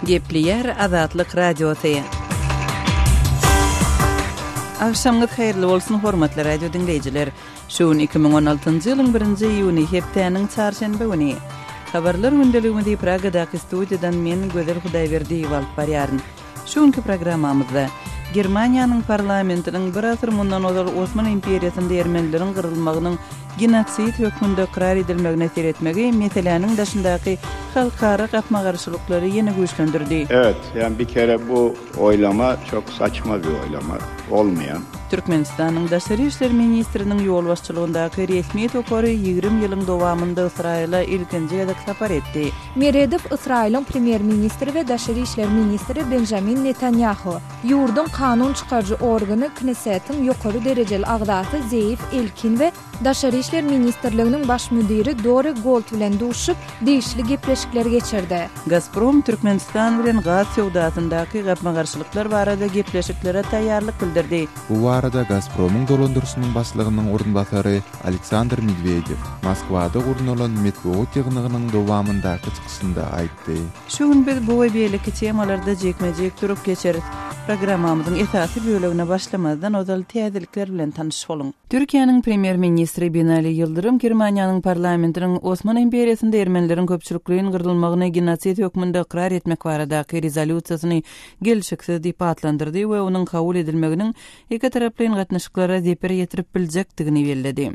Gepleyer Azatlyk Radiosu. Akşamınız hayırlı bolsun hormatly radio dinleyijiler. Şuun 2016-njy ýylyň 1-nji iýuny hepdeniň çarşembe güni. Habarlar gündeliginde Pragadaky studiýadan men Gözel Hudaýberdiýew alyp barýaryn. Şuňky programmamyzda Germaniýanyň parlamentiniň bir asyr mundan ozal Osman imperiýasynda ermenileriň gyrylmagynyň genosid hökmünde ikrar edilmegine seretmegi meseleniň daşyndaky halkara gapmagarçylyklary ýene güýçlendirdi. Evet, yani bir kere bu oylama çok saçma bir oylama. Olmayan. Türkmenistanyň Daşary işler ministriniň ýol başçylygyndaky resmi topary 20 ýylyň dowamında Israila ilkinji ýadak sapar etdi. Meredev Israilyň premier ministri we Daşary işler ministri Benjamin Netanyahu ýurdun kanun çykarjy organy Knessetin ýokary derejeli agdaty Zeif Elkin we Daşary işler ministrliginiň baş müdiri Dori Gold bilen duşup diýişli gepleşikler geçirdi. Gazprom Türkmenistan bilen gaz ýogdasyndaky gapmagarçylyklar barada gepleşiklere taýýarlyk bildirdi. Bu arada Gazprom'un dolandırışının başlığının orunbasarı Aleksandr Medvedev Moskvada gurnulan metbuat ýygnygynyň dowamyndaky çykyşynda aýtdy. Şuň biz bu we beýleki temalarda jekmejek durup geçeriz. Programmamyzyň esasy bölegine başlamazdan ozal täzelikler bilen tanyşyp bolun. Türkiýanyň premier ministri Binali Yıldırım Germaniýanyň parlamentiniň Osman imperiýasynda ermenileriň köpçülikligiň gyrylmagyna genosid hökmünde ikrar etmek baradaky rezolýusiýasyny gelişiksiz diýip atlandyrdy we onuň kabul edilmeginiň iki taraplyň gatnaşyklara zeper ýetirip biljekdigini bellädi.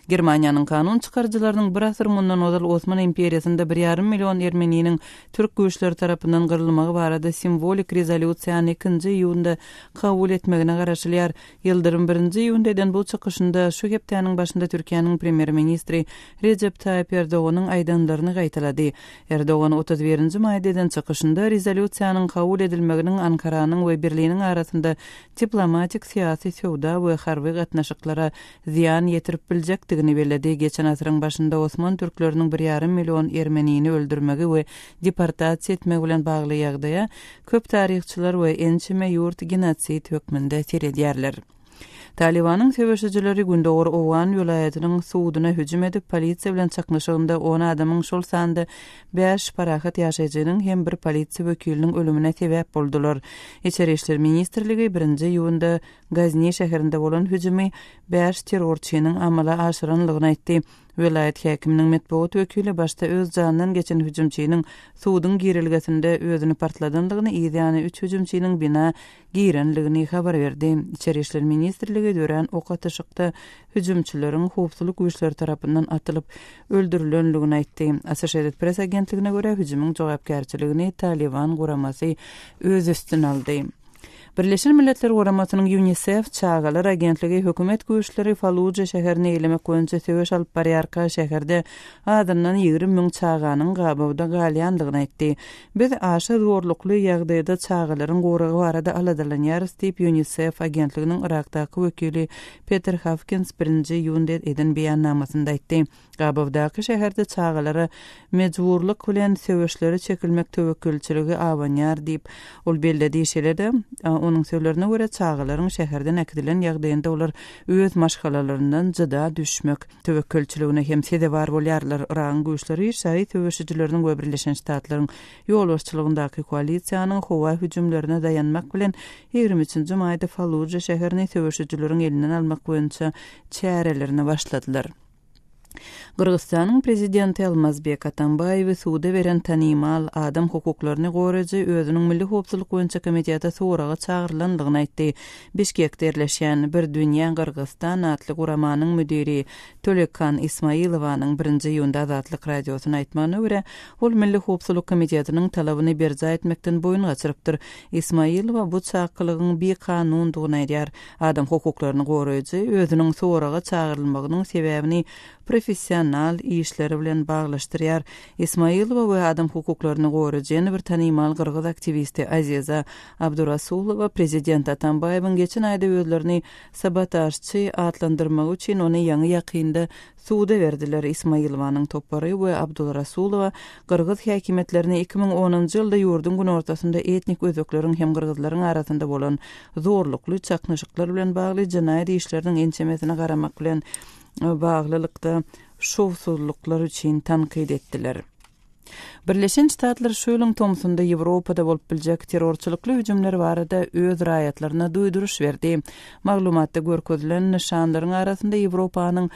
Germaniýanyň kanun çykarjylarynyň bir asyr mundan ozal Osman imperiýasynda 1,5 million ermeniniň türk güýçleri tarapyndan gyrylmagy barada simbolik rezolýusiýany 2-nji ýylda kabul etmegine garaşylýar. Yıldırım 1-nji ýyldan bu çykyşynda şu hepdeniň başynda Türkiýanyň premier ministri Recep Tayyip Erdoğanyň aýdanlaryny gaýtalady. Erdoğan 31-nji maýdadan çykyşynda rezolýusiýanyň kabul edilmeginiň Ankaranyň we Berliniň arasynda diplomatik, siýasy, söwda we harby gatnaşyklara ziýan ýetirip biljekdigini bellädi. Geçen asyryň başynda Osman türkleriniň 1,5 million ermenini öldürmegi we deportasiýa etmegi bilen bagly ýagdaýa köp taryhçylar we ençime ýurt genosid hökmünde seredýärler. Talibanyň söwüşçileri Gündogor Owan vilayatynyň suwudyna hüjüm edip polisiýa bilen çaknaşygynda 10 adamyň şol sandy 5 parahat ýaşaýjynyň hem bir polisiýa wekiliniň ölümine sebäp boldular. İçeri işler ministrligi 1-nji ýylda Gazny şäherinde bolan hüjümi 5 terrorçynyň amala aşyranlygyny aýtdy. Vilayet häkiminiň metbuat wekili başda öz janynyň geçen hüjümçiniň suwudyň girilgesinde özüni partladanlygyny, ýa-ni 3 hüjümçiniň bina girenligini habar berdi. İçeri işler ministrligi dören ok atışykda hüjümçileriň howpsuzlyk güýçleri tarapyndan atylyp öldürilenligini aýtdy. Associated Press agentligine görä hüjümüň jogapkärçiligini Taliban guramasy öz üstüne aldy. Birleşen Milletler Guramasynyň UNICEF çağalar agentligi hökümet güýçleri Falluja şäherini eýlemek boýunça söwüş alyp barýarka şäherde adamdan 20 000 çağanyň gabawda galýandygyny aýtdy. Biz aşy zorlukly ýagdaýda çağalaryň goragy barada aladalanýarys diýip UNICEF agentliginiň Irakdaky wekili Peter Hawkins 1-nji ýylda eden beýannamasynda aýtdy. Gabawdaky şäherde çağalara mejburlyk bilen söwüşleri çekilmek töwekkülçiligi awanýar diýip ol bellädi şeýlerde. Onun sözlerine göre çağalaryň şäherden äkidilen ýagdaýynda olar öz maşgalalaryndan jyda düşmek töwekkülçiligine hem sede bar bolýarlar. Iran güýçleri şähit töweşçileriniň we Birleşen Ştatlaryň ýol başçylygyndaky koalisiýanyň howa hüjümlerine dayanmak bilen 23-nji maýda Falluja şäherini töweşçileriň elinden almak boýunça çärelerini başladylar. Kırgızstanyň prezidenti Almazbek Atambayew suwda beren tanymal adam hukuklaryny goraýjy özüniň milli howpsuzlyk boýunça komiteta soraga çağırlandygyny aýtdy. Bişkekde ýerleşýän Bir Dünýä Kırgızstan adly guramanyň müdiri Tölekan Ismailowanyň 1-nji ýylda Azatlyk radiosyna aýtmagyna görä, ol milli howpsuzlyk komitetynyň talabyny berja etmekden boyun gaçyrypdyr. Ismailowa bu çakylygyň bir kanundygyny aýdýar. Adam hukuklaryny goraýjy özüniň soraga çağırylmagynyň sebäbini professional işleri bilen baglaşdyrýar. Ismailowa we adam hukuklaryny goraýjy bir tanymal Kırgız aktivisti Aziza Abdurrasulowa prezident Atambayewiň geçen aýda özlerini sabotajçy atlandyrmak üçin ony ýaňy ýakynda suwda berdiler. Ismailowanyň topary we Abdurrasulowa Kırgız häkimetlerini 2010-njy ýylda ýurdun gün ortasynda etnik özökleriň hem kırgızlaryň arasynda bolan zorlukly çaknaşyklar bilen bagly jinaýat işleriniň ençemesine garamak bilen baglylykda şowsuzluklar üçin tankyd etdiler. Birleşen Ştatlar şöylüň tomsunda Ýewropada bolup biljek terrorçylykly hüjümler barada öz raýatlaryna duýduruş berdi. Maglumatda görkezlen nişanlaryň arasynda Ýewropanyň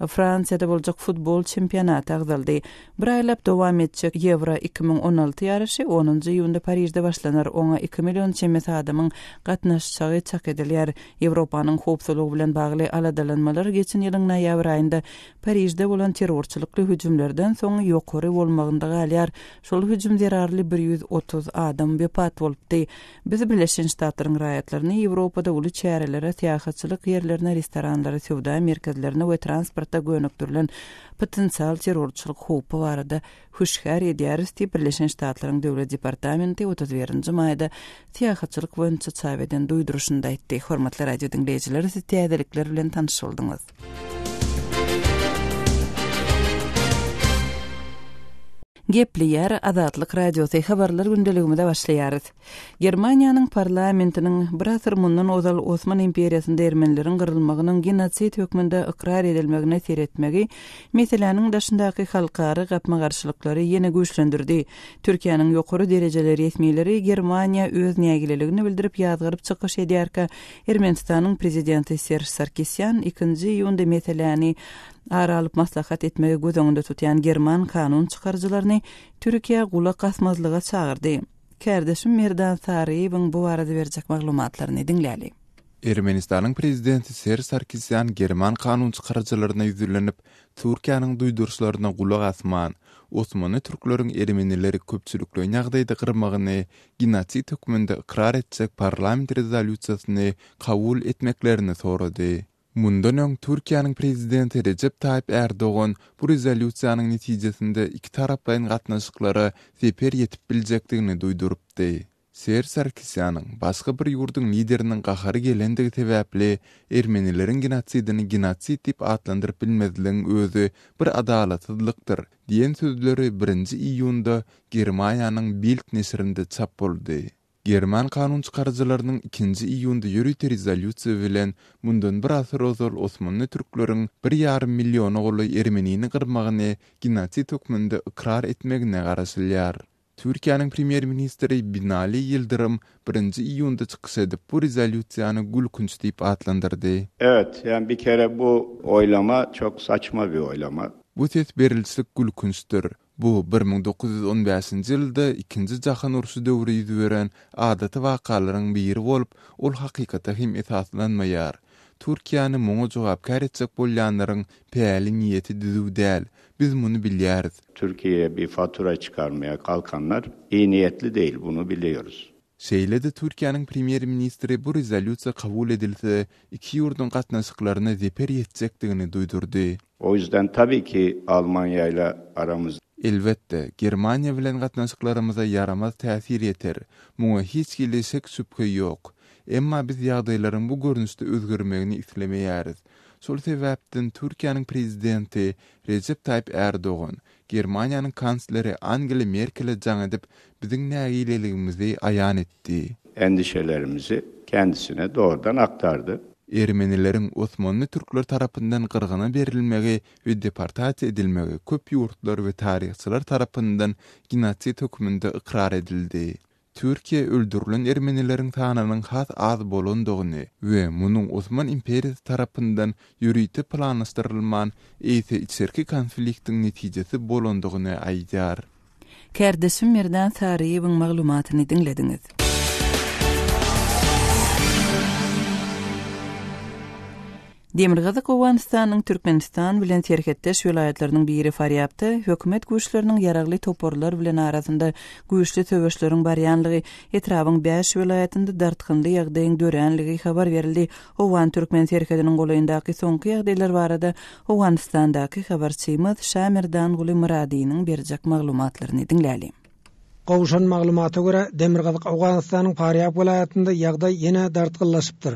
Fransiyada boljak futbol çempionaty agzaldy. Bir aýlap dowam etjek Euro 2016 ýaraşy 10-njy ýylda Parisde başlanar. Oňa 2 million çemmet adamyň gatnaşacagy çak edilýär. Ýewropanyň howpsuzlygy bilen bagly aladalanmalar geçen ýylyň noýabr aýynda Parisde bolan terrorçylykly hüjümlerden soň ýokary bolmagynda galýar. Şol hüjüm zerarly 130 adam bepat bolupdy. Biz Birleşen Ştatlaryň raýatlaryny Ýewropada uly çärelere, täýatçylyk ýerlerine, restoranlara, sowda merkezlerine we transportda göňüktirilen potensial terrorçylyk howpy barada huşgar edýäris diýip Birleşen Ştatlaryň Döwlet Departamenti 31-nji maýda täýatçylyk boýunça çabeden duýduruşynda aýtdy. Hormatly radio dinleýijiler, siz täzelikler bilen tanış boldyňyz. Gepli ýer Azatlyk radiosy habarlar gündeligimizde başlaýarys. Germaniýanyň parlamentiniň bir asyr mundan ozal Osman imperiýasynda ermenileriň gyrylmagynyň genosit hökmünde ikrar edilmegine seretmegi meseleniň daşyndaky halkary gapma garşylyklary ýene güýçlendirdi. Türkiýanyň ýokary derejeleri resmiýetleri Germaniýa öz nägileligini bildirip ýazgyryp çykyş edýärkä Ermenistanyň prezidenti Serj Sarkisyan 2-nji ýylda meseleni aralyp maslahat etmegi gözüňde tutýan German kanun çykarjylaryny Türkiýe gulak asmazlyga çağırdy. Kardeşim Merdan Sariýewiň bu barada berjek maglumatlaryny dinläli. Ermenistanyň prezidenti Serj Sarkisyan German kanun çykarjylaryna ýüzlenip Türkiýanyň duýduruşlaryna gulak asman, Osmanly türkleriň ermenileri köpçülikli ýagdaýda gyrmagyny genosit hökmünde ikrar etjek parlament rezolýusiýasyny kabul etmeklerini sorady. Mundan öň Türkiýanyň prezidenti Recep Tayyip Erdoğan bu rezolýusiýanyň netijesinde iki taraplaryň gatnaşyklary seper ýetip biljekdigini duýdurupdy. Serj Sarkisyan başga bir ýurduň lideriniň gahary gelendigi sebäpli ermenileriň genosidini genosit diýip atlandyryp bilmezligiň özü bir adalatsızlykdyr diýen sözleri 1-nji iýunda Germaniýanyň Bild nesrinde çap boldy. German kanun çykarjylarynyň 2-nji iýunda ýürüýte rezolýusiýa bilen mundan bir asyr ozal Osmanly türkleriň 1,5 million oğly ermenini gyrmagyny genosit hökmünde ikrar etmegine garaşylýar. Türkiýanyň premier ministri Binali Yıldırım 1-nji iýunda çykyş edip bu rezolýusiýany gülkünç diýip atlandyrdy. Evet, yani bir kere bu oylama çok saçma bir oylama. Bu ses berilçilik gülkünçdür. Bu 1915-nji ýylda 2-nji jahan uruşy döwri ýüz beren adaty wakalaryň biri bolup, ol hakykata hem esaslanmaýar. Türkiýany muňa jogapkar etjek bolýanlaryň päli niýeti düzüw däl. Biz muny bilýäris. Türkiye'ye bir fatura çıkarmaya kalkanlar iyi niyetli değil, bunu biliyoruz. Şeýlede Türkiýanyň premier ministri bu rezolýusiýa kabul edilse, iki ýurdun gatnaşyklaryna zeper ýetjekdigini duýdurdy. O yüzden tabii ki Almanya ile aramızda Elbette, Germaniýa bilen gatnaşyklarymyza yaramaz täsir ýeter. Muňa hiç kili şek şüphe ýok. Emma biz ýagdaýlaryň bu görnüşde özgürmegini islemeýäris. Şol sebäpden Türkiýanyň prezidenti Recep Tayyip Erdoğan, Germaniýanyň kansleri Angela Merkel'e jaň edip biziň nägileligimizi aýan etdi. endişelerimizi kendisine doğrudan aktardı. Ermenilerin Osmanlı Türkler tarapyndan qırğına berilmegi we deportasiýa edilmegi köp ýurtlar we taryhçylar tarapyndan genosit hökmünde ikrar edildi. Türkiýe öldürilen ermenilerin sanynyň has az bolandygyny we munyň Osman imperiýasy tarapyndan ýürüýte planlaşdyrylman ýa-da içerki konfliktiň netijesi bolandygyny aýdýar. Kardeşim Merdan Sariýewiň maglumatyny dinlediňiz. Demirgazyk Owganystanyň Türkmenistan bilen serhetdeş vilayetleriniň biri Faryabda hökümet güýçleriniň ýaragly toporlar bilen arasynda güýçli töweşleriň barýanlygy etrawyň 5 vilayetinde dartgynly ýagdaýyň dörenligi habar berildi. Owgan Türkmen serhetiniň golaýyndaky soňky ýagdaýlar barada Owganystandaky habarçymyz Şamirdan Guly Muradynyň berjek maglumatlaryny dinläli. Gowşan maglumata göre Demirgazyk Owganystanyň Faryab vilayetinde ýagdaý ýene dartgynlaşypdyr.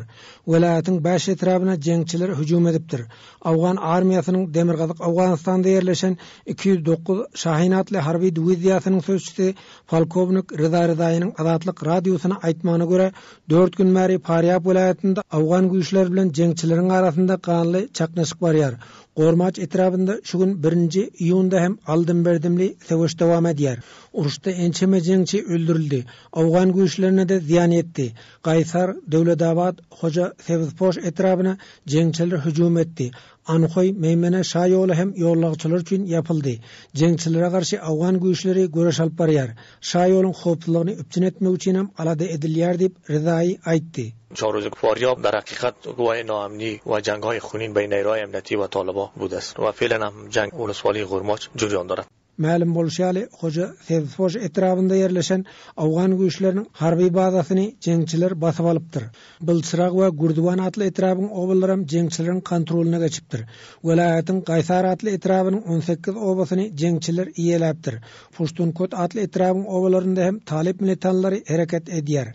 Vilayatyň baş etrabyna jeňçiler hüjüm edipdir. Awgan armiýasynyň Demirgazyk Owganystanda ýerleşen 209 Şahin atly harby diwiziýasynyň sözçüsi polkownik Rıza Rızaýynyň Azatlyk radiosyna aýtmagyna göre 4 gün bäri Faryab vilayetinde Awgan güýçleri bilen jeňçileriň arasynda kanly çaknaşyk barýar. Gormaç etrafında şugün 1 iyunda hem aldın berdimli savaş devam edýär. Uruşda ençeme jengçi öldürildi. Awgan güýçlerine de ziyan etdi. Gaysar, Döwletabad, Hoja Sebizpoş etrafına jengçiler hüjum etdi. Anhoy Meymene Şah yolu hem yollagçylar üçin yapıldı. Jengçilere karşı Awgan güýçleri göreş alyp barýar. Şah yolun hoplulygyny üpçün etmek üçin hem alada edilýär dip Rızai aýtdy. 4 روز فاریاب در حقیقت گواه ناامنی و جنگ‌های خونین بین نیروهای امنیتی و طالبان بوده است و فعلا هم جنگ ولسوالی غرماç جریان دارد. Ma'lum bolşaly Hoja Sebizpoş etrafında yerleşen Awgan güýçleriniň harby bazasyny jengçiler basyp alypdyr. Bylçyrak we Gurduwan atly etrafyň obalarym jengçileriň kontrolyna geçipdir. Welaýatyň Gaysar atly etrafynyň 18 obasyny jengçiler iýeläpdir. Puştunkot atly etrafyň obalarynda hem talip militanlary hereket edýär.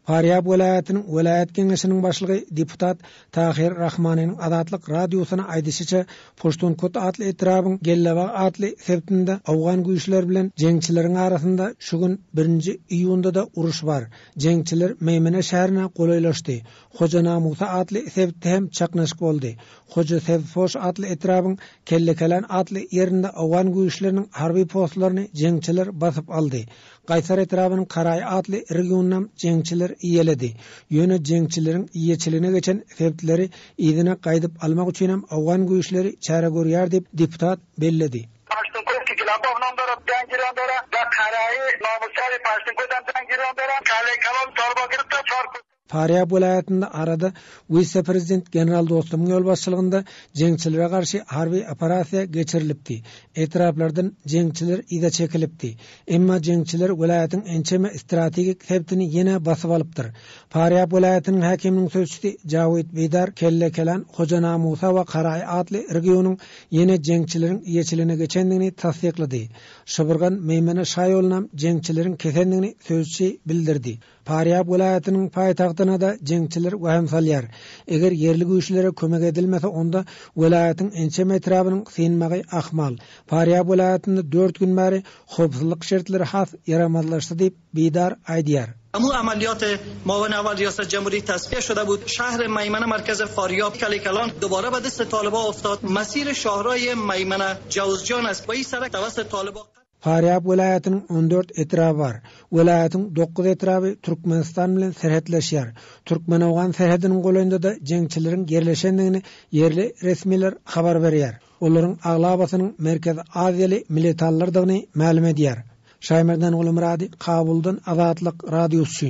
Faryab welaýatynyň welaýat geňeşiniň başlygy deputat Tahir Rahmanyň Adatlyk radiosyna aýdyşyça Puştunkot atly etrafyň Gellebag atly sebtinde Awgan güýçler bilen jengçileriň arasynda şu gün 1 iyunda da uruş bar. Jengçiler Meymene şäherine golaylaşdy. Hoja Namusa atly sebtde hem çaknaşyk boldy. Hoja Sebizpoş atly etrafyň Kellekelen atly ýerinde Awgan güýçleriniň harby postlaryny jengçiler basyp aldy. Gaysar etrafynyň Karay atly regionundan jengçiler iýeledi. Ýöne jengçileriň iýeçiligine geçen sebtleri ýygyna gaýdyp almak üçin hem Awgan güýçleri çäre görýär dip deputat belledi. Faryab welaýatynda arada vice-prezident general dostumyň ýol başçylygynda jengçilere garşy harby operasiýa geçirilipdi. Etraflardan jengçiler ýa çekilipdi. Emma jengçiler welaýatyň ençeme strategik sebtini ýene basyp alypdyr. Faryab welaýatynyň hakiminiň sözçüsi Jawid Beýdar Kellekelen, Hoja Namusa we Karay atly regionuň ýene jengçileriň ýeçiligine geçendigini tasdiklady. Şoburgan Meymene Şah ýolunam jengçileriň kesendigini sözçü bildirdi. Faryab welaýatynyň paýtagtyna da jengçiler waham salýar. Eger yerli güýçlere kömek edilmese onda welaýatyň ençeme etrafynyň synmagy ahmal. Faryab welaýatynda 4 gün bäri howpsuzlyk şertleri has yaramazlaşdy diýip Beýdar aýdýar. امو عملیات معاون اول ریاست جمهوری تصفیه شده بود. شهر میمنه مرکز فاریاب کلیکلان دوباره به دست طالبان افتاد. مسیر شاهرای میمنه جوزجان است و این سرک توسط طالبان. Faryab welaýatynyň 14 etrafy bar. Welaýatyň 9 etrafy Türkmenistan bilen serhetleşýär. Türkmen-Awgan serhediniň golanynda da jengçileriň yerleşendigini yerli resmiler habar berýär. Olaryň aglabasynyň Merkez Aziýaly militanlardygyny ma'lum edýär. Şaýmerden Ulumrady, Kabuldan Azatlyk radiosu.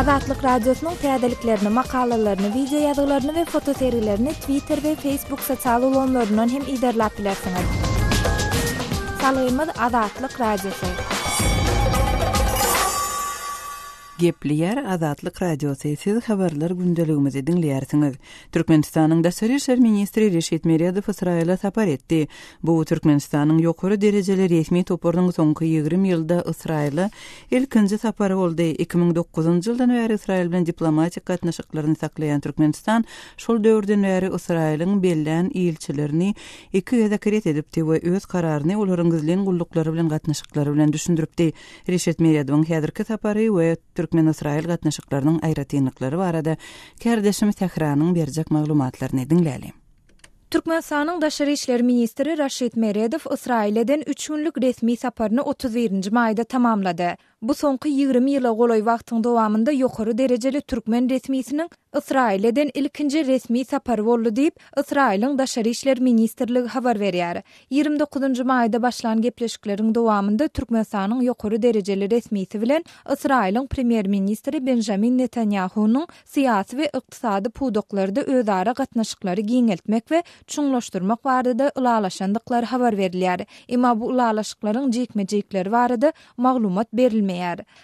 Azatlyk radiosynyň täzeliklerini, makalalaryny, video ýazgylaryny we fotoseriýelerini Twitter we Facebook sosial ulanlaryndan hem iderläp bilersiňiz. Salaýmyz Azatlyk radiosu. Gepliýär Azatlyk radiosu. Siz habarlar gündeligimizi dinleýärsiňiz. Türkmenistanyň Daşary işler ministri Reşit Merýadow Israýla sapar etdi. Bu Türkmenistanyň ýokary derejeli resmi toparynyň soňky 20 ýylda Israýla ilkinji sapary boldy. 2009-njy ýyldan bäri Israýl bilen diplomatik gatnaşyklaryny saklaýan Türkmenistan şol döwürden bäri Israýlyň belläň ilçilerini iki ýa-da edipdi we öz kararyny olaryň gizlen gullukları bilen gatnaşyklary bilen düşündiripdi. Reşit Merýadowyň häzirki sapary we Türkmen-Israýl gatnaşyklarynyň aýratynlyklary barada kärdeşimiz Tehranyň berjek maglumatlaryny dinläli. Türkmenistanyň Daşary işler ministri Reşit Merýadow Israýlden 3 günlük resmi saparyny 31-nji maýda tamamlady. Bu soňky 20 ýyla golay wagtyň dowamında ýokary derejeli türkmen resmisiniň Israýlden ilkinji resmi sapary boldy diýip Israýlyň Daşary işler ministrligi habar berýär. 29-njy maýda başlan gepleşikleriň dowamında Türkmenistanyň ýokary derejeli resmisi bilen Israýlyň premier ministri Benjamin Netanyahunyň syýasy we ykdysady puwdoklarynda özara gatnaşyklary giňeltmek we çuňlaşdyrmak barada ulalaşandyklary habar berilýär. Emma bu ulalaşyklaryň jekme-jekleri barada maglumat berilmedi.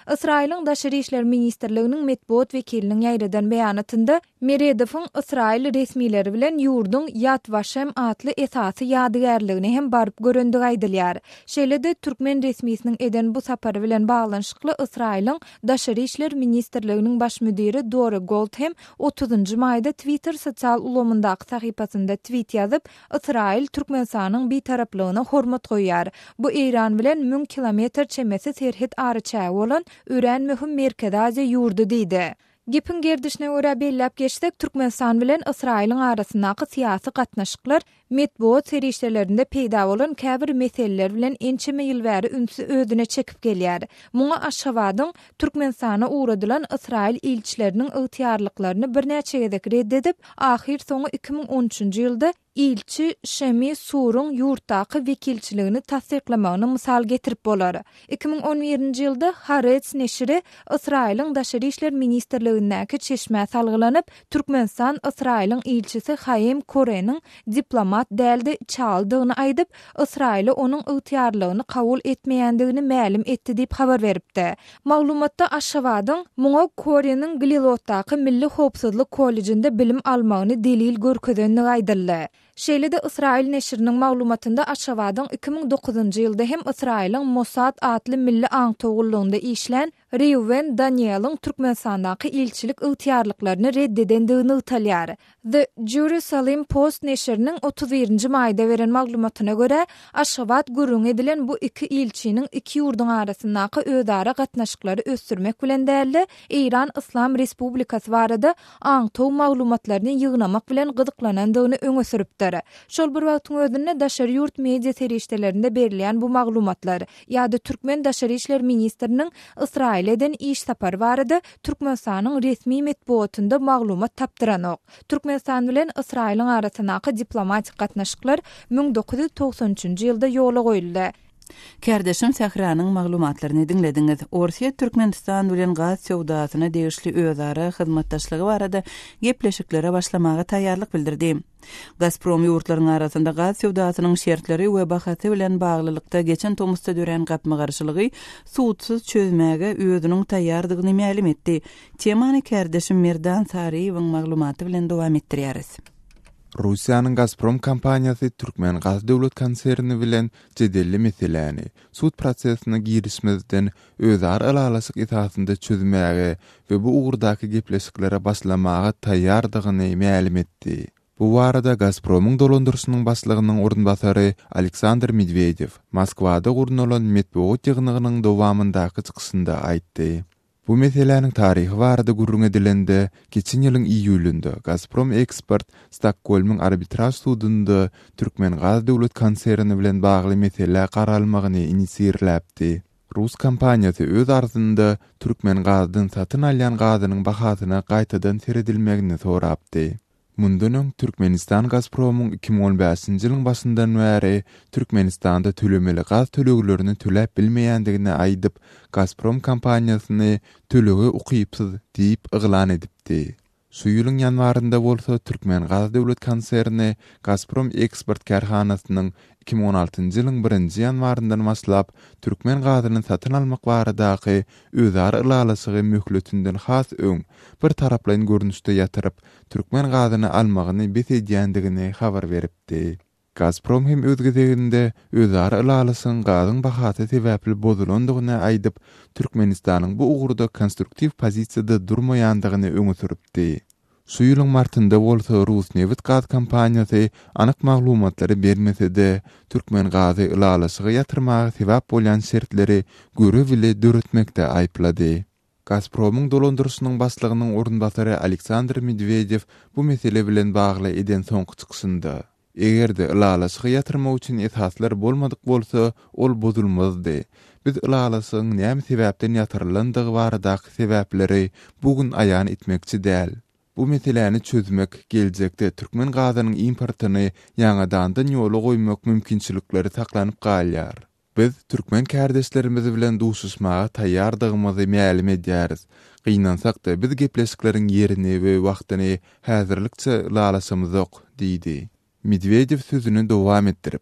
Israýlyň Daşary işler ministrliginiň medpuat wekiliniň ýaýradan beýanatynda Merýadowyň Israýl resmileri bilen ýurdun Yad Vashem atly esasy ýadygärligini hem baryp görendigi aýdylýar. Şeýle-de türkmen resmisiniň eden bu sapary bilen baglanyşykly Israýlyň Daşary işler ministrliginiň baş müdiri Dora Gold hem 30-njy maýda Twitter sosial ulamyndaky sahypasynda tweet ýazyp Israýl Türkmenistanyň betaraplygyna hormat goýýar. Bu Iran bilen 1000 kilometr çemesi serhet ary bolan Üren möhüm Merkez Aziýa ýurdu diýdi. Gepin gerdişine göre bellap geçsek, Türkmenistan bilen Israil'in arasındaky siyasi gatnaşyklar metbuat serişlerinde peýda bolan käbir meseleler bilen ençeme ýyl bäri ünsü ödüne çekip gelýär. Muňa Aşgabatyň Türkmenistana uğradylan Israil ilçilerinin ygtyarlyklaryny bir näçe gezek reddedip, ahir soňy 2013-nji ýylda ilçi Şemi Surun yurtdaky wekilçiligini tasdiklamagyny mysal getirip bolar. 2011-nji ýylda Haaretz neşri Israil'in Daşary işler ministrligindäki çeşme salgylanyp, Türkmenistan Israil'in ilçisi Haim Kore'nin diplomat däldi çaldygyny aýdyp, Israil onuň ygtyarlygyny kabul etmeýändigini mälim etdi diýip habar beripdi. Maglumatda Aşgabatyň muňa Kore'nin Glilotdaky Milli Howpsuzlyk kollejinde bilim almagyny delil görkezendigi aýdyldy. Şeýle-de Israil neşriniň maglumatynda Aşgabatyň 2009-njy ýylda hem Israil'in Mossad adly milli aňtogulluğunda işlen Reuven Daniel'in Türkmenistandaky ilçilik ygtyarlyklaryny reddedendigini ýytalýar. The Jerusalem Post neşriniň 31-nji maýda beren maglumatyna görä, Aşgabat gurrun edilen bu iki ilçiniň iki ýurduň arasyndaky özara gatnaşyklary ösdürmek bilen däli, İran Islam Respublikasy barada aňtow maglumatlaryny ýygnamak bilen gyzyklanandygyny öňe süripdir. Şol bir wagtyň özünde Daşary ýurt media serişlerinde berilýän bu maglumatlar ýa-da Türkmen Daşary işler ministriniň Israil'den iş sapary barada Türkmenistanyň resmi metbuatynda maglumat tapdyranok. Türkmenistan bilen Israil'in arasyndaky diplomatik gatnaşyklar 1993-nji ýylda ýola goýuldy. Kardeşim Sahranyň maglumatlaryny dinlediňiz. Orsiýa Türkmenistan bilen gaz sowdasyna degişli özara hyzmatdaşlygy barada gepleşiklere başlamaga taýýarlyk bildirdi. Gazprom ýurtlaryň arasynda gaz sowdasynyň şertleri we bahasy bilen baglylykda geçen tomusda dören gapma garşylygy suutsuz çözmäge özüniň taýýardygyny mälim etdi. Temany kardeşim Merdan Sariýewiň maglumaty bilen dowam etdirýäris. Russiýanyň Gazprom kompaniýasy Türkmen gaz döwlet konserni bilen jedelli meseleni sud prosesine girişmezden özar alalasy esasynda çözmäge we bu ugurdaky gepleşiklere başlamaga taýýardygyny mälim etdi. Bu warada Gazpromyň dolandyrşynyň başlygynyň orunbasary Aleksandr Medvedev Moskwada gurnulan metbuat ýygnynyň dowamyndaky çykysynda aýtdy. Bu meseleniň taryhy barada gurrun edilende geçen ýylyň iýulynda Gazprom ekspert Stockholmyň arbitraj sudunda Türkmen gaz döwlet konserni bilen bagly mesele garalmagyny inisiýerläpdi. Rus kompaniýasy öz arzynda Türkmen gazyny satyn alýan gazynyň bahasyna gaýtadan seredilmegini sorapdy. Mundan öň Türkmenistan Gazpromyň 2015-nji ýylyň başyndan bäri Türkmenistanda tölemeli gaz töleglerini töläp bilmeýändigini aýdyp, Gazprom kompaniýasyny tölegi ukypsyz diýip yglan edipdi. Şu ýylyň ýanwarynda bolsa Türkmen gaz döwlet konserni Gazprom ekspert karhanasynyň 2016-njy ýylyň 1-nji ýanwaryndan başlap Türkmen gazyny satyn almak baradaky özar ýylalasy möhletünden has öň bir taraplaýyn görnüşde ýatyryp Türkmen gazyny almagyny besedýändigini habar beripdi. Gazprom hem öz gezeginde özar ýylalasyň gazyň bahasy sebäpli bozulandygyny aýdyp, Türkmenistanyň bu ugurda konstruktiv pozisiýada durmaýandygyny öňe süripdi. Şu ýylyň martynda bolsa Rusneft gaz kompaniýasy anyk maglumatlary bermese-de Türkmen gazy ýylalasyga ýatyrmagy sebäp bolan şertleri göre bile döretmekde aýplady. Gazpromyň dolandyrşynyň başlygynyň orunbasary Aleksandr Medvedev bu mesele bilen bagly eden soňky çykysynda egerde ýylalasyga ýatyrmak üçin esaslar bolmadyk bolsa, ol bozulmazdy. Biz ýylalasyň näme sebäpden ýatyrylandygy baradaky sebäpleri bugün aýan etmekçi däl. Bu meseleni çözmek geljekde Türkmen gazynyň importyny ýangadan ýola goýmak mümkinçilikleri saklanyp galýar. Biz Türkmen kardeşlerimiz bilen duşuşmaga taýýardygymyzy mälim edýäris. Gynansak-da biz gepleşikleriň ýerini we wagtyny häzirlikçe ýylalasymyz ok, diýdi. Medvedev sözüni dowam etdirip,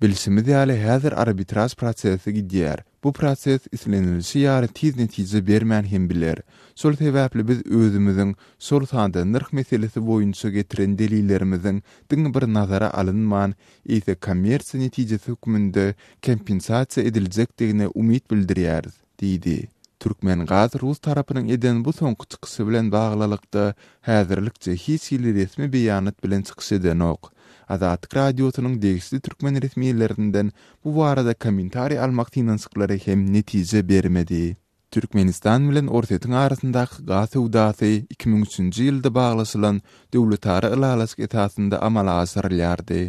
bilişimiz ýaly häzir arbitraj prosesi gidýär. Bu proses islenilişi ýaly tiz netije bermän hem biler. Şol sebäpli biz özümiziň şol sanda nırh meselesi boýunça getiren delillerimiziň diňe bir nazara alynman, ýa-da kommersiýa netijesi hukmynda kompensasiýa ediljekdigine umyt bildirýäris, diýdi. Türkmen gaz Rus tarapynyň eden bu soňky çykysy bilen baglylykda häzirlikçe hiç ýyly resmi beýanat bilen çykyş edenok. Azatlyk radiosynyň degişli Türkmen resmiýetlerinden bu barada kommentari almak tinansyklary hem netije bermedi. Türkmenistan bilen Ortatyň arasyndaky gaz sowdasy 2003-nji ýylda baglaşylan döwletara ylalasyk etasynda amala asyrylýardy.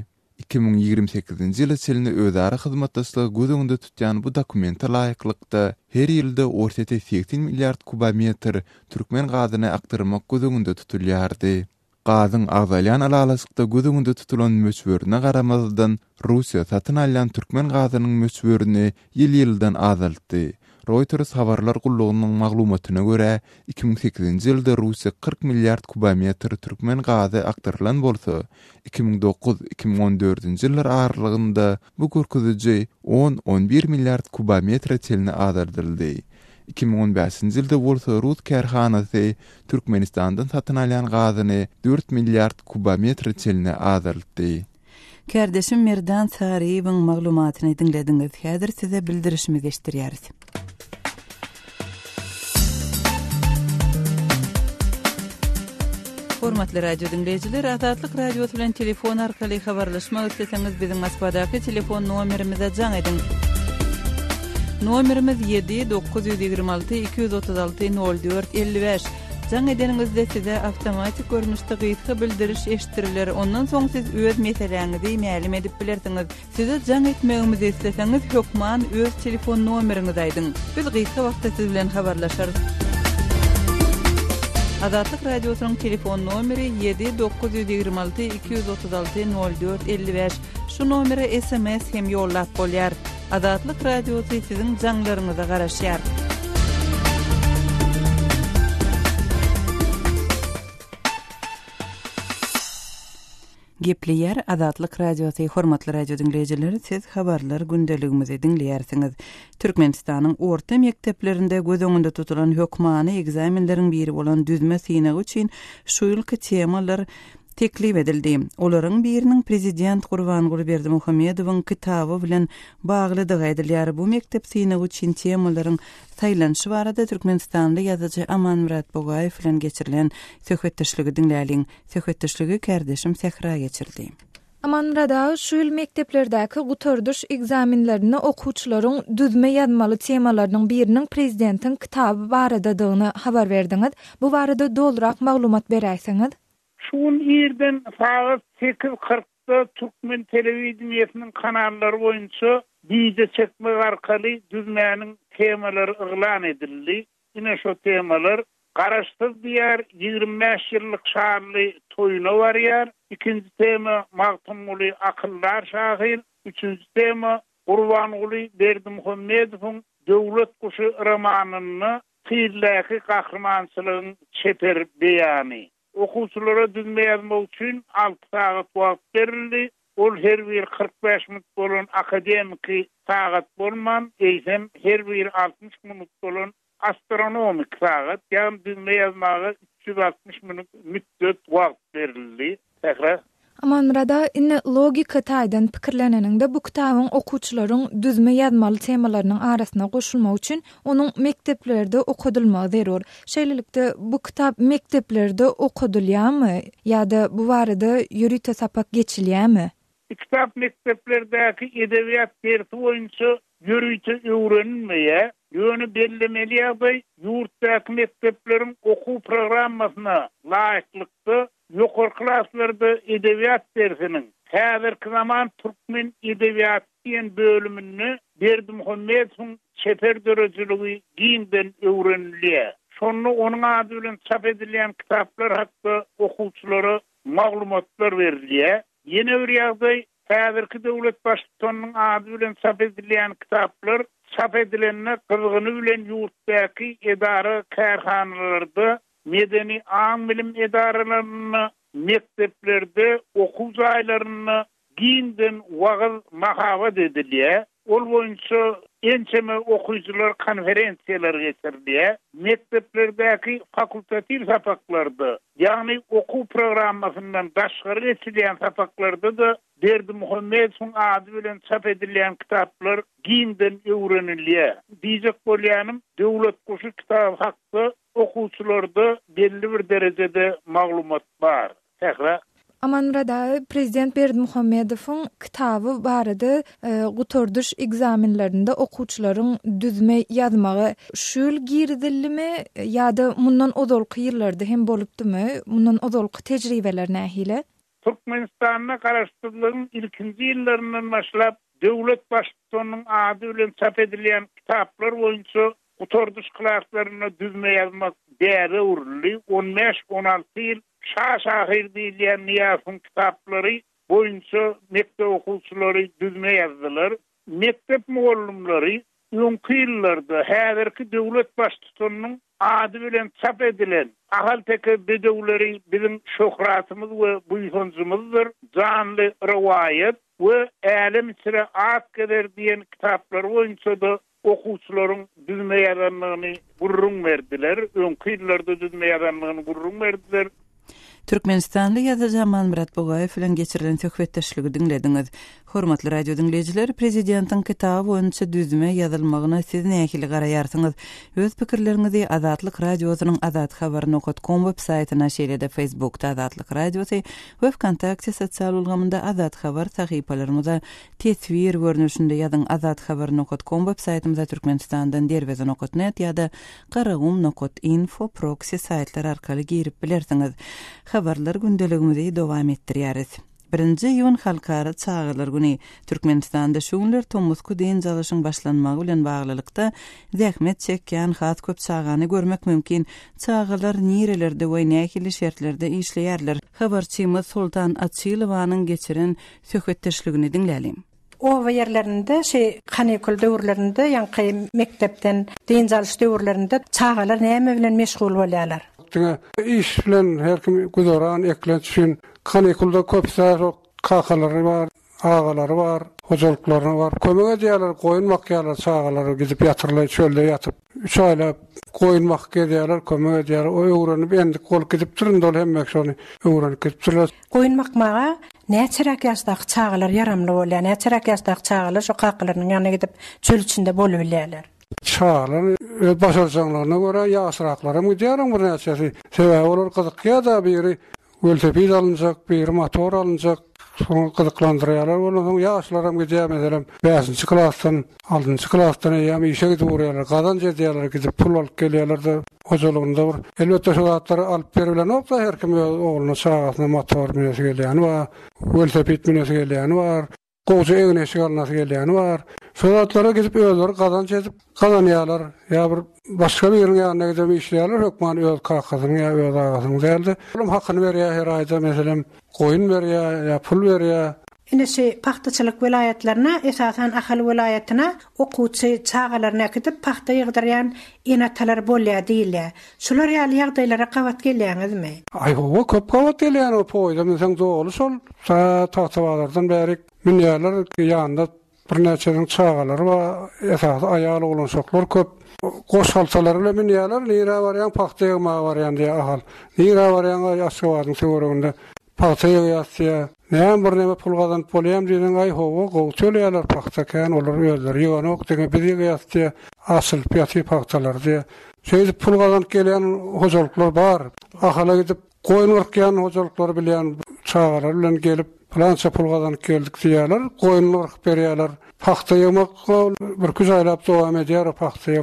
2028-nji ýyly çelini özara hyzmatdaşlygy göz öňünde tutýan bu dokumenta laýyklykda her ýylda ortaty 80 milliard kubometr türkmen gazyny aktyrmak göz öňünde tutulýardy. Gazyň agzalyan alalasykda göz öňünde tutulan möçberine garamazdan Russiýa satyn alýan türkmen gazynyň möçberini ýyl-ýyldan azaltdy. Reuters habarlar gullugynyň maglumatyna görä 2008-nji ýylda Russiýa 40 milliard kubometr türkmen gazy aktyrylan bolsa, 2009-2014-nji ýyllar aralygynda bu görkeziji 10-11 milliard kubometr çelini azaldyldy. 2015-nji ýylda bolsa Rus kerhanasy Türkmenistandan satyn alýan gazyny 4 milliard kubometr çelini azaltdy. Kardeşim Merdan Sariýewiň maglumatyny dinlediňiz. Häzir size bildirişimi geçdirýäris. Hormatly radio dinleyijiler, Azatlyk radiosu bilen telefon arkaly habarlaşmak isleseňiz biziň Moskvadaky telefon nomerimize jaň ediň. Nomerimiz 7-926-236-04-55. Jaň edeningizde size awtomatik görnüşde gyýtgy bildiriş eşitdiriler. Ondan soň siz öz meseleňizi ma'lum edip bilersiňiz. Size jaň etmegimizi isleseňiz hökman öz telefon nomeriňizi aýdyň. Biz gyýtgy wagtda siz bilen habarlaşarys. Azatlyk radiosynyň telefon nomeri 7-926-236-04-55. Şu nomere SMS hem ýollap bolýar. Azatlyk radiosy siziň jaňlaryňyza garaşýar. Gepleýär Azatlyk radiosu. Hormatly radio dinleyijileri, siz habarlar gündeligimizi dinleýärsiňiz. Türkmenistanyň orta mekdeplerinde göz öňünde tutulan hökmany egzaminleriň biri bolan düzme synagy üçin şu ýylky temalar teklif edildi. Olaryň biriniň prezident Gurbanguly Berdimuhammedowyň kitaby bilen baglydygy edilýär. Bu mektep synagy üçin temalaryň saýlanşy barada Türkmenistanly ýazyjy Aman Murat Bogaýew bilen geçirilen söhbetdeşligi dinläliň. Söhbetdeşligi kardeşim Sehra geçirdi. Aman Murat, şu ýyl mekteplerdäki gutardyş egzaminlerini okuwçylaryň düzme ýazmaly temalarynyň biriniň prezidentiň kitaby baradadygyny habar berdiňiz. Bu barada doldurak maglumat beräýsiňiz? Şun ýerden saat 8:40-da Türkmen telewizionynyň kanallary boýunça diýje çekmek arkaly düzmäniň temalary ýylan edildi. Ine şu temalar garaşsyz diýär 25 ýyllyk şaharly toýuna barýar. Ikinji tema Magtymguly akyllar şahyr. Üçüncü tema Gurbanguly Berdimuhammedowyň döwlet kuşy romanyny fiilläki gahrmançylygyň çeper beýany. Okuwçylara düzme ýazmak üçin 6 saat wagt berildi. Ol her bir 45 minut bolan akademik saat bolman, eýsem her bir 60 minut bolan astronomik saat, ýa-ni düzme ýazmagy 360 minut müddet wagt berildi. Tekrar Aman Murat, inne logika taýdan pikirleneninde bu kitabyň okuwçylaryň düzme ýazmaly temalarynyň arasyna goşulmak üçin onuň mekteplerde okudylmagy zerur. Şeýlelikde bu kitap mekteplerde okudylýarmy ýa-da bu barada ýürüte sapak geçilýärmi? Kitap mekteplerdäki edebiýat dersi boýunça ýürüte öwrenilmeýär. Ýöne bellemeli ýagdaý ýurtdaky mektepleriň okuw programmasyna laýyklykda ýokary klaslarda edebiýat dersiniň häzirki zaman türkmen edebiýaty diýen bölümini Berdimuhammedowyň çeper derejeli giňden öwrenilýär. Şonu onuň ady bilen çap edilýän kitaplar hakda okuwçylara maglumatlar berilýär. Ýene bir ýagdaý häzirki döwlet başlygynyň ady bilen çap edilýän kitaplar çap edilenine kızgını bilen ýurtdaky edara kärhanalarda, medeni aň bilim edaralaryny, mekteplerde okuw jaýlaryny giňden wagt mahabat edilýär. Ol boýunça ençeme okuyucular konferensiýalar geçirilýär. Mekteplerdäki fakultativ sapaklarda, ýagny okuw programmasyndan daşgary geçirilýän sapaklarda da Berdimuhammedowyň ady bilen çap edilýän kitaplar giňden öwrenilýär. Diýjek bolýanym, döwlet kuşy kitap hakda okuwçylarda belli bir derejede maglumat bar. Tekrar Amanrada Prezident Berdimuhammedowyň kitabı barada gutorduş egzaminlerinde okuwçylaryň düzme ýazmagy şül girdilimi ýa-da mundan ozalky ýyllarda hem bolupdymy? Mundan ozalky tejribeler nähile? Türkmenistan'a garaşdyrılan ilkinji ýyllaryndan başlap döwlet başçysynyň ady bilen çap edilen kitaplar boýunça gutorduş klaslaryna düzme ýazmak däre urly 15-16 ýyl şahir diýilen Niýazyň kitaplary boýunça mektep okuwçylary düzme ýazdylar. Mektep mugallimleri öňki ýyllarda häzirki döwlet başçysynyň ady bilen çap edilen ahal teke bedewleri bizim şöhratymyz we buýhunjymyzdyr. Janly riwayet we älim sire at geder diýen kitaplar boýunça da okuwçylaryň düzme ýazanlygyny gurrun berdiler. Öňki ýyllarda düzme ýazanlygyny gurrun berdiler. Türkmenistanly ýazarjy Murat Bogaýew bilen geçirilen söhbetdeşligi dinlediňiz. Hormatly radio dinleýijiler, prezidentiň kitaby boýunça düzme ýazylmagyna siz nähili garaýarsyňyz? Öz pikirleriňizi Azatlyk radiosynyň azathabar.com web saýtyna şeýle-de Facebookda Azatlyk radiosy we Wkontakte sosial ulgamynda Azat Habar sahypalarymyza tesvir görnüşinde ýazyň. Azathabar.com web saýtymyza Türkmenistandan derwezin.net ýa-da qaragum.info proxy saýtlar arkaly girip bilersiňiz. Habarlar gündeligimizi dowam etdirýäris. 1-nji ýyl halkara çağılar güni Türkmenistanda şu günler Tomuzku diýen jalyşyň başlanmagy bilen baglylykda zähmet çekýän has köp çağany görmek mümkin. Çağılar nirelerde we nähili şertlerde işleýärler. Habarçymyz Sultan Atçylowanyň geçiren söhbetdeşligini dinlälim. O ýerlerinde kanikul döwürlerinde ýa-ni mektepden diýen jalyş döwürlerinde çağalar näme bilen meşgul bolýarlar? İş bilen her kim gudoran eklenç üçin kanikulda köpsä kakalary bar, agalary bar, hojalyklar bar. Kömege diýerler, goýunmak ýalar çağalary gidip ýatyrlar, çölde ýatyp 3 aýlap goýunmak diýerler, kömege diýerler. O öwrenip endi gol gidip durundy, ol hemmek şonu öwrenip gidip durlar. Goýunmakmaga näçerek ýaşdaky çağalar ýaramly bolýar, näçerek ýaşdaky çağalar şo kakalaryň ýanyna gidip çöl içinde bolup bilýärler. Çağalar başarjanlaryna görä ýaşraklara müdiýäriň bir näçesi sebäbi bolar, gyzykýa da biri öltepit alınjak, biri motor alınjak, şonu gyzyklandyrýarlar. Onuň ýaşlara müdiýär meselem 5-nji klasdan 6-njy klasdan ýa-ni işe gidip urýarlar, gazança diýerler, gidip pul alyp gelýärler de hojalygynda bir. Elbetde şu zatlary alyp berilen olsa her kim ogluny çağasyna motor minesi gelýän we öltepit minesi gelýän bar. Goýjy egine şeýle gelýän bar. Şolatlara gidip özleri gazanç edip kazanýarlar. Ya bir başga bir ýerine gidip işleýärler, hökman öz kakasyny ýa öz agasyny däldi. Olam hakyny berýär her aýda meselem goýun berýär ýa pul berýär. Indi paxtaçylyk vilayetlerine esasen ahal vilayetina okuwçy çağalaryna gidip paxta ýygdyrýan enatalar bolýar diýilýär. Şular ýaly ýagdaýlara gawat gelýäňizmi? O köp gawat gelýän o poýda meselem dogry şol taxtawalardan bäri minýärler ýanynda bir näçe çağalary we esas aýal olanşoklar köp goşalsalar bilen minýärler, nire barýan paxta ýygmagy barýan diýe ahal. Nire barýan ýaşgawadyň söwreginde paxta ýygýasy. Näme bir näme pul gazanyp bolýam diýen aý howa gowçylýarlar paxta kän olar özleri ýyganok diýen bir ýygýasy asyl piýaty paxtalar diýe. Şeýle pul gazanyp gelýän hojalyklar bar. Ahala gidip goýun urkýan hojalyklar bilen çağalar bilen gelip plança pul gazanyp geldik diýerler, goýun urkyp berýärler. Paxta ýygmak bir güz aýlap dowam edýär paxta.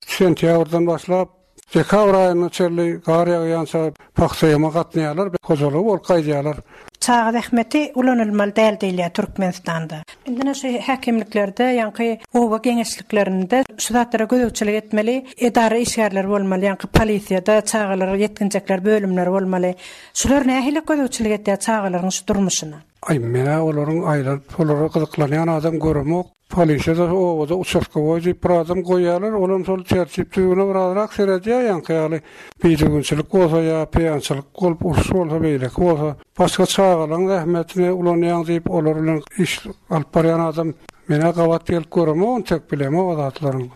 Sentýabrdan başlap dekabr aýynyň çerli gar ýagýança paxta ýygmak gatnaýarlar, hojalyk bol gaýdýarlar. Çağa rahmeti ulanılmalı değil diýilýär Türkmenistanda. Indi şu häkimliklerde, ýa-ni owa geňeşliklerinde şu zatlara gödöwçilik etmeli, edara işgärler bolmaly, ýa-ni polisiýada çağalara ýetkinjekler bölümleri bolmaly. Şular nähili gödöwçilik etýär çağalaryň şu durmuşyna? Mene olaryň aýlar polara gyzyklanýan adam görmek. Polisiýada owada uçakka goýup bir adam goýýarlar, olam şol çerçipdigine birarak seredýär, ýa-ni biýdigünçilik bolsa ýa peýançylyk bolup uruş bolsa beýleki bolsa, başga çağalaryň rahmetine ulanýan diýip olar bilen iş alyp barýan adam mene gawat gelip görmek, onu tek bilemok o zatlaryň.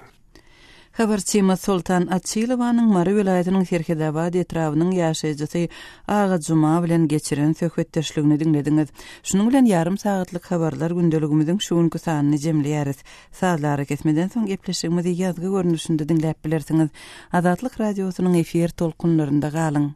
Habarçymyz Sultan Atçylowanyň Mary vilayatynyň Serkedabad etrawynyň ýaşaýjysy Ağa Juma bilen geçiren söhbetdeşligini dinlediňiz. Şunuň bilen ýarym sagatlyk habarlar gündeligimiziň şu günkü sanyny jemleýäris. Saatlara kesmeden soň gepleşigimizi ýazgy görnüşinde dinläp bilersiňiz. Azatlyk radiosynyň efir tolkunlarynda galyň.